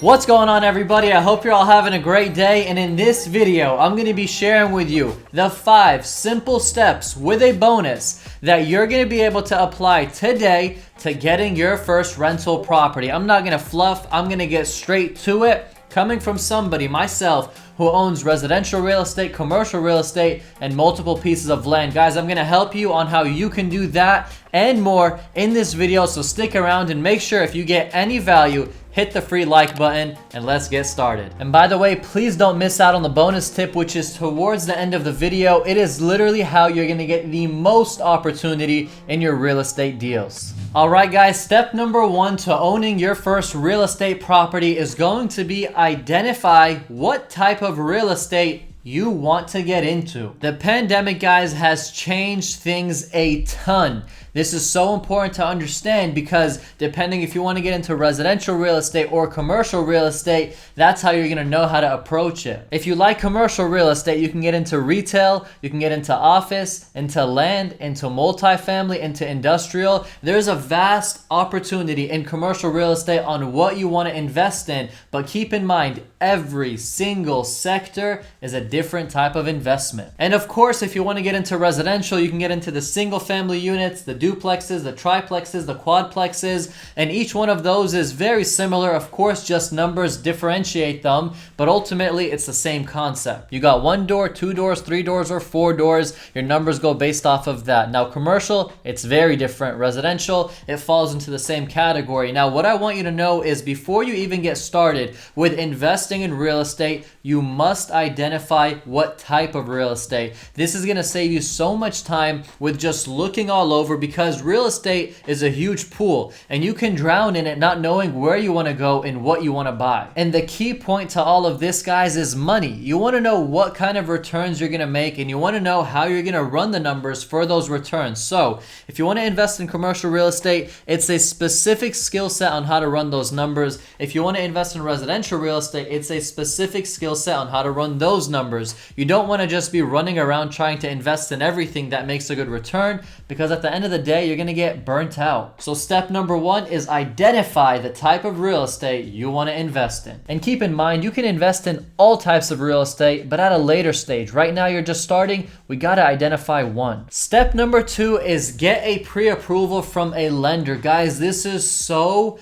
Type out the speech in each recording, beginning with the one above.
What's going on, everybody? I hope you're all having a great day, and in this video I'm going to be sharing with you the 5 simple steps with a bonus that you're going to be able to apply today to getting your first rental property. I'm not going to fluff, I'm going to get straight to it, coming from somebody, myself, who owns residential real estate, commercial real estate, and multiple pieces of land. Guys, I'm gonna help you on how you can do that and more in this video, so stick around and make sure if you get any value, hit the free like button and let's get started. And by the way, please don't miss out on the bonus tip, which is towards the end of the video. It is literally how you're gonna get the most opportunity in your real estate deals. Alright guys, step number 1 to owning your first real estate property is going to be identify what type of real estate you want to get into. The pandemic, guys, has changed things a ton. This is so important to understand because depending if you want to get into residential real estate or commercial real estate, that's how you're going to know how to approach it. If you like commercial real estate, you can get into retail, you can get into office, into land, into multifamily, into industrial. There's a vast opportunity in commercial real estate on what you want to invest in, but keep in mind, every single sector is a different type of investment. And of course, if you want to get into residential, you can get into the single family units, the duplexes, the triplexes, the quadplexes, and each one of those is very similar. Of course, just numbers differentiate them, but ultimately it's the same concept. You got 1 door, 2 doors, 3 doors, or 4 doors. Your numbers go based off of that. Now, commercial, it's very different. Residential, it falls into the same category. Now, what I want you to know is before you even get started with investing in real estate, you must identify what type of real estate. This is going to save you so much time with just looking all over, because real estate is a huge pool and you can drown in it not knowing where you want to go and what you want to buy. And the key point to all of this, guys, is money. You want to know what kind of returns you're going to make, and you want to know how you're going to run the numbers for those returns. So if you want to invest in commercial real estate, it's a specific skill set on how to run those numbers. If you want to invest in residential real estate, it's a specific skill set on how to run those numbers. You don't want to just be running around trying to invest in everything that makes a good return, because at the end of the day, you're going to get burnt out. So step number 1 is identify the type of real estate you want to invest in. And keep in mind, you can invest in all types of real estate, but at a later stage. Right now, you're just starting. We got to identify one. Step number 2 is get a pre-approval from a lender. Guys, this is so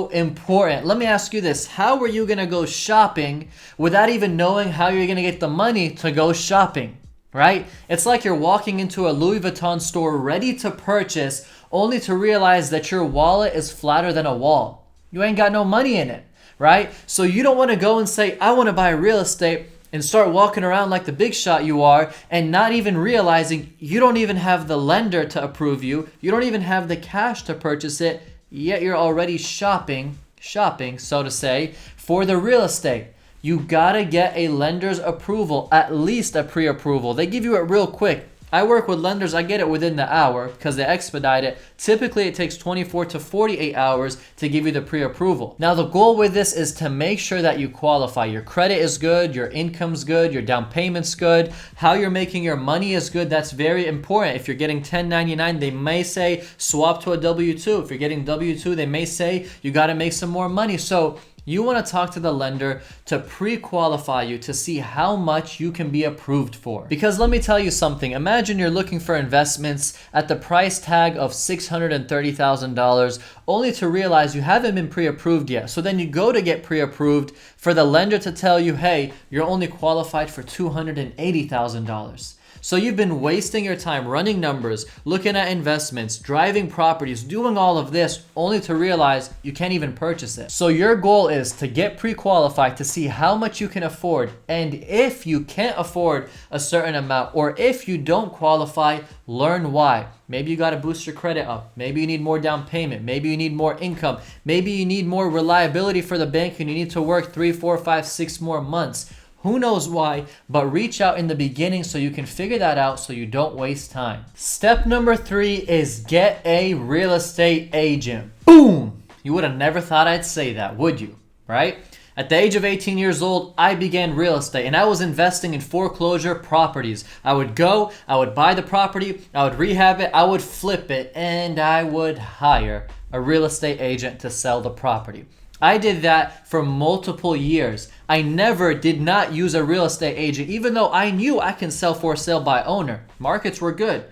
important. Let me ask you this. How are you going to go shopping without even knowing how you're going to get the money to go shopping? Right? It's like you're walking into a Louis Vuitton store ready to purchase, only to realize that your wallet is flatter than a wall. You ain't got no money in it, right? So you don't want to go and say, I want to buy real estate, and start walking around like the big shot you are, and not even realizing you don't even have the lender to approve you. You don't even have the cash to purchase it, yet you're already shopping, so to say, for the real estate. You gotta get a lender's approval, at least a pre-approval. They give you it real quick. I work with lenders, I get it within the hour because they expedite it. Typically, it takes 24 to 48 hours to give you the pre-approval. Now, the goal with this is to make sure that you qualify. Your credit is good, your income's good, your down payment's good, how you're making your money is good. That's very important. If you're getting 1099, they may say swap to a W-2. If you're getting W-2, they may say you gotta make some more money. So you want to talk to the lender to pre-qualify you to see how much you can be approved for. Because let me tell you something. Imagine you're looking for investments at the price tag of $630,000 only to realize you haven't been pre-approved yet. So then you go to get pre-approved for the lender to tell you, hey, you're only qualified for $280,000. So you've been wasting your time running numbers, looking at investments, driving properties, doing all of this only to realize you can't even purchase it. So your goal is to get pre-qualified to see how much you can afford. And if you can't afford a certain amount, or if you don't qualify, learn why. Maybe you got to boost your credit up. Maybe you need more down payment. Maybe you need more income. Maybe you need more reliability for the bank and you need to work 3, 4, 5, 6 more months. Who knows why, but reach out in the beginning so you can figure that out so you don't waste time. Step number 3 is get a real estate agent. Boom! You would have never thought I'd say that, would you? Right? At the age of 18 years old, I began real estate and I was investing in foreclosure properties. I would go, I would buy the property, I would rehab it, I would flip it, and I would hire a real estate agent to sell the property. I did that for multiple years. I never did not use a real estate agent, even though I knew I can sell for sale by owner. Markets were good.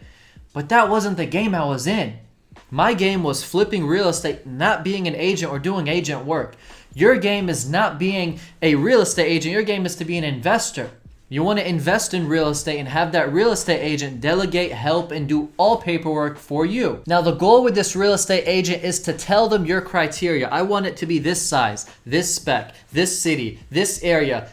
But that wasn't the game I was in. My game was flipping real estate, not being an agent or doing agent work. Your game is not being a real estate agent. Your game is to be an investor. You want to invest in real estate and have that real estate agent delegate, help, and do all paperwork for you. Now, the goal with this real estate agent is to tell them your criteria. I want it to be this size, this spec, this city, this area,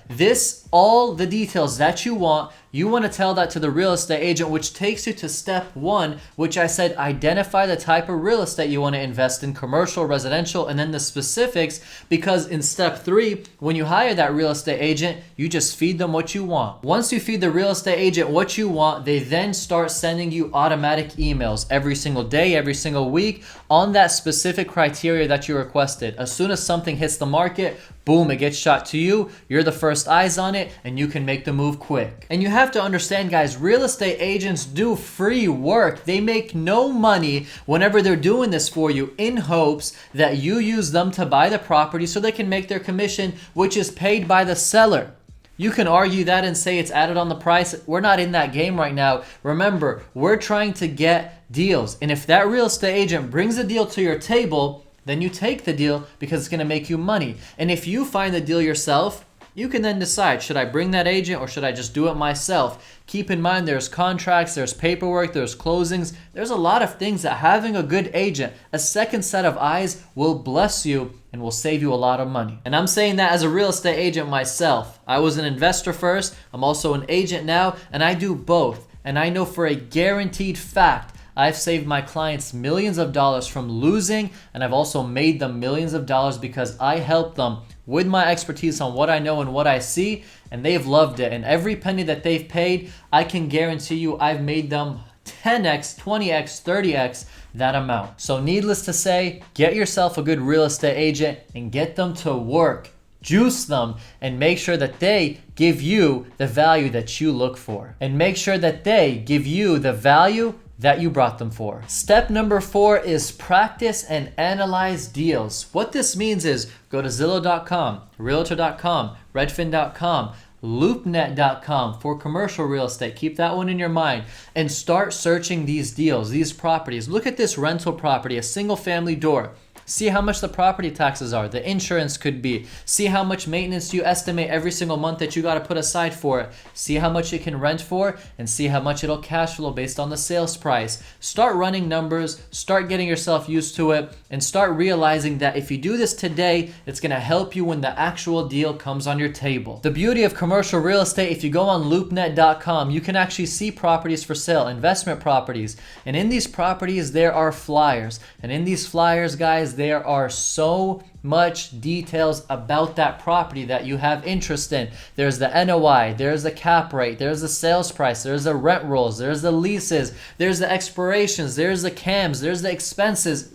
all the details that you want. You want to tell that to the real estate agent, which takes you to step 1, which I said identify the type of real estate you want to invest in, commercial, residential, and then the specifics, because in step 3, when you hire that real estate agent, you just feed them what you want. Once you feed the real estate agent what you want, they then start sending you automatic emails every single day, every single week on that specific criteria that you requested. As soon as something hits the market, boom, it gets shot to you. You're the first eyes on it, and you can make the move quick. And you have to understand, guys, real estate agents do free work. They make no money whenever they're doing this for you, in hopes that you use them to buy the property so they can make their commission, which is paid by the seller. You can argue that and say it's added on the price. We're not in that game right now. Remember, we're trying to get deals. And if that real estate agent brings a deal to your table, then you take the deal because it's going to make you money. And if you find the deal yourself, you can then decide, should I bring that agent or should I just do it myself? Keep in mind, there's contracts, there's paperwork, there's closings. There's a lot of things that having a good agent, a second set of eyes, will bless you and will save you a lot of money. And I'm saying that as a real estate agent myself. I was an investor first. I'm also an agent now, and I do both. And I know for a guaranteed fact, I've saved my clients millions of dollars from losing, and I've also made them millions of dollars because I helped them with my expertise on what I know and what I see, and they've loved it. And every penny that they've paid, I can guarantee you I've made them 10x, 20x, 30x that amount. So needless to say, get yourself a good real estate agent and get them to work. Juice them and make sure that they give you the value that you look for. And make sure that they give you the value that you brought them for. Step number 4 is practice and analyze deals. What this means is go to Zillow.com, Realtor.com, Redfin.com, LoopNet.com for commercial real estate. Keep that one in your mind and start searching these deals, these properties. Look at this rental property, a single family door. See how much the property taxes are, the insurance could be. See how much maintenance you estimate every single month that you got to put aside for it. See how much you can rent for, and see how much it'll cash flow based on the sales price. Start running numbers, start getting yourself used to it, and start realizing that if you do this today, it's going to help you when the actual deal comes on your table. The beauty of commercial real estate, if you go on LoopNet.com, you can actually see properties for sale, investment properties. And in these properties, there are flyers. And in these flyers, guys, there are so much details about that property that you have interest in. There's the NOI, there's the cap rate, there's the sales price, there's the rent rolls, there's the leases, there's the expirations, there's the CAMs, there's the expenses.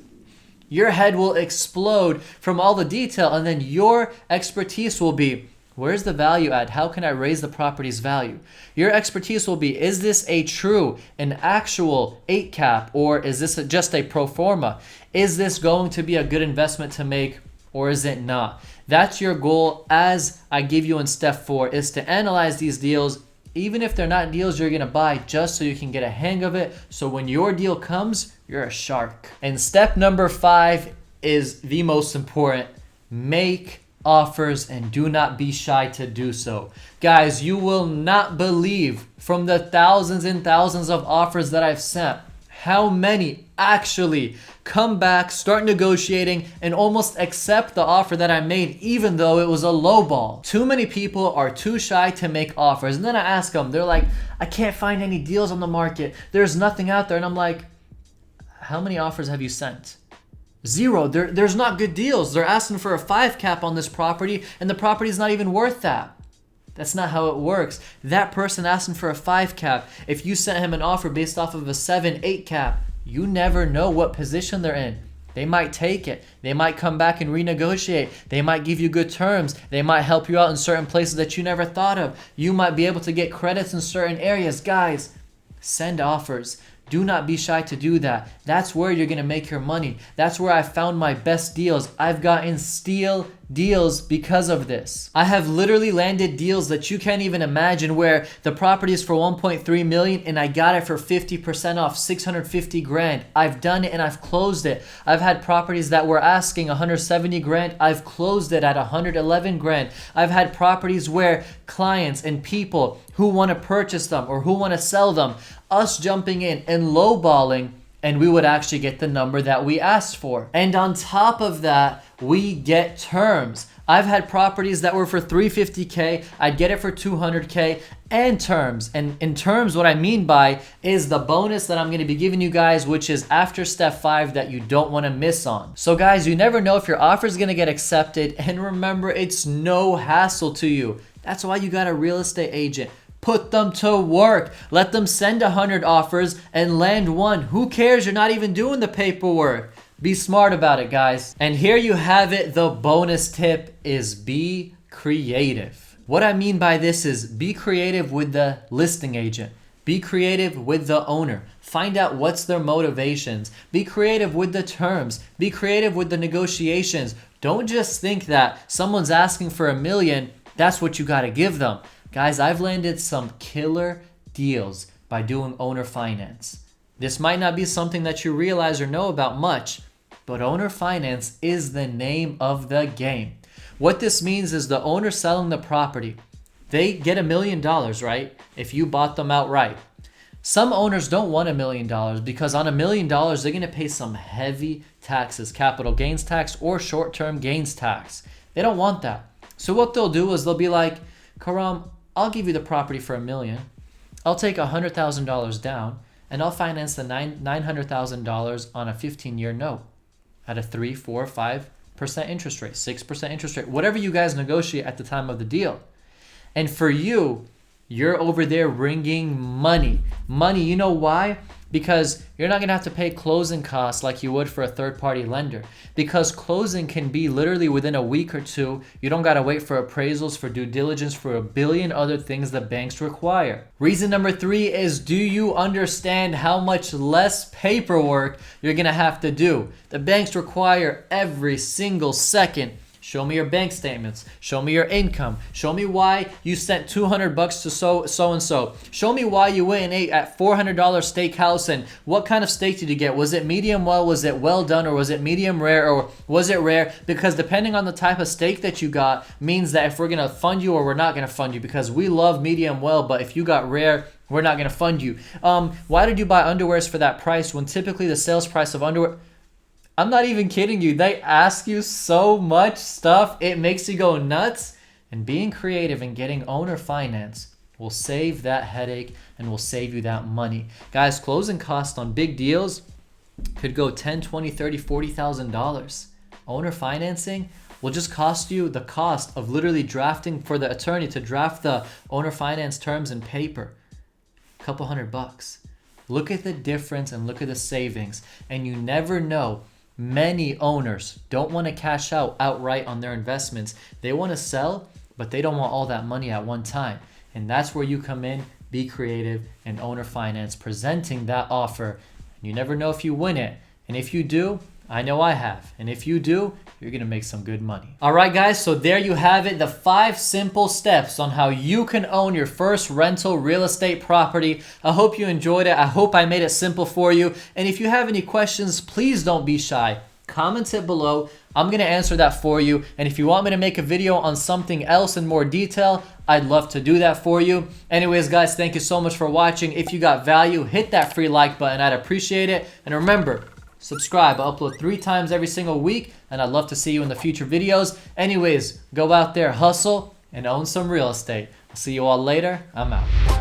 Your head will explode from all the detail, and then your expertise will be, where's the value add? How can I raise the property's value? Your expertise will be, is this a true, an actual 8 cap, or is this just a pro forma? Is this going to be a good investment to make, or is it not? That's your goal, as I give you in step 4, is to analyze these deals, even if they're not deals you're going to buy, just so you can get a hang of it. So when your deal comes, you're a shark. And step number 5 is the most important. Make offers and do not be shy to do so. Guys, you will not believe from the thousands and thousands of offers that I've sent, how many actually come back, start negotiating, and almost accept the offer that I made, even though it was a low ball. Too many people are too shy to make offers. And then I ask them, they're like, I can't find any deals on the market. There's nothing out there. And I'm like, how many offers have you sent? 0. There's not good deals. They're asking for a 5 cap on this property, and the property's not even worth that. That's not how it works. That person asking for a 5 cap, if you sent him an offer based off of a 7, 8 cap, you never know what position they're in. They might take it. They might come back and renegotiate. They might give you good terms. They might help you out in certain places that you never thought of. You might be able to get credits in certain areas. Guys, send offers. Do not be shy to do that. That's where you're gonna make your money. That's where I found my best deals. I've gotten steal deals because of this. I have literally landed deals that you can't even imagine, where the property is for 1.3 million and I got it for 50% off, 650 grand. I've done it and I've closed it. I've had properties that were asking 170 grand. I've closed it at 111 grand. I've had properties where clients and people who want to purchase them or who want to sell them, us jumping in and lowballing, and we would actually get the number that we asked for. And on top of that, we get terms. I've had properties that were for 350K, I'd get it for 200K, and terms. And in terms, what I mean by is the bonus that I'm gonna be giving you guys, which is after step 5 that you don't wanna miss on. So guys, you never know if your offer is gonna get accepted, and remember, it's no hassle to you. That's why you got a real estate agent. Put them to work. Let them send 100 offers and land one. Who cares? You're not even doing the paperwork. Be smart about it, guys. And here you have it. The bonus tip is be creative. What I mean by this is be creative with the listing agent. Be creative with the owner. Find out what's their motivations. Be creative with the terms. Be creative with the negotiations. Don't just think that someone's asking for $1 million. That's what you got to give them. Guys, I've landed some killer deals by doing owner finance. This might not be something that you realize or know about much, but owner finance is the name of the game. What this means is the owner selling the property, they get $1 million, right? If you bought them outright. Some owners don't want $1 million because on $1 million, they're going to pay some heavy taxes, capital gains tax or short-term gains tax. They don't want that. So what they'll do is they'll be like, Karam, I'll give you the property for $1 million. I'll take $100,000 down and I'll finance the $900,000 on a 15-year note at a 3, 4, 5% interest rate, 6% interest rate, whatever you guys negotiate at the time of the deal. And for you, you're over there bringing money. Money, you know why? Because you're not going to have to pay closing costs like you would for a third-party lender. Because closing can be literally within a week or two. You don't got to wait for appraisals, for due diligence, for a billion other things that banks require. Reason number 3 is, do you understand how much less paperwork you're going to have to do? The banks require every single second. Show me your bank statements. Show me your income. Show me why you sent $200 to so-and-so. Show me why you went and ate at $400 steakhouse and what kind of steak did you get? Was it medium well? Was it well done? Or was it medium rare? Or was it rare? Because depending on the type of steak that you got means that if we're going to fund you or we're not going to fund you, because we love medium well, but if you got rare, we're not going to fund you. Why did you buy underwears for that price when typically the sales price of underwear... I'm not even kidding you. They ask you so much stuff. It makes you go nuts. And being creative and getting owner finance will save that headache and will save you that money. Guys, closing costs on big deals could go $10, $20, $30, $40,000. Owner financing will just cost you the cost of literally drafting for the attorney to draft the owner finance terms and paper. A couple $100. Look at the difference and look at the savings. And you never know. Many owners don't want to cash out outright on their investments. They want to sell, but they don't want all that money at one time. And that's where you come in, be creative, and owner finance, presenting that offer. And you never know if you win it. And if you do, I know I have. And if you do, you're going to make some good money. All right, guys, so there you have it. The 5 simple steps on how you can own your first rental real estate property. I hope you enjoyed it. I hope I made it simple for you. And if you have any questions, please don't be shy. Comment it below. I'm going to answer that for you. And if you want me to make a video on something else in more detail, I'd love to do that for you. Anyways, guys, thank you so much for watching. If you got value, hit that free like button. I'd appreciate it. And remember, subscribe. I upload 3 times every single week, and I'd love to see you in the future videos. Anyways, go out there, hustle, and own some real estate. I'll see you all later. I'm out.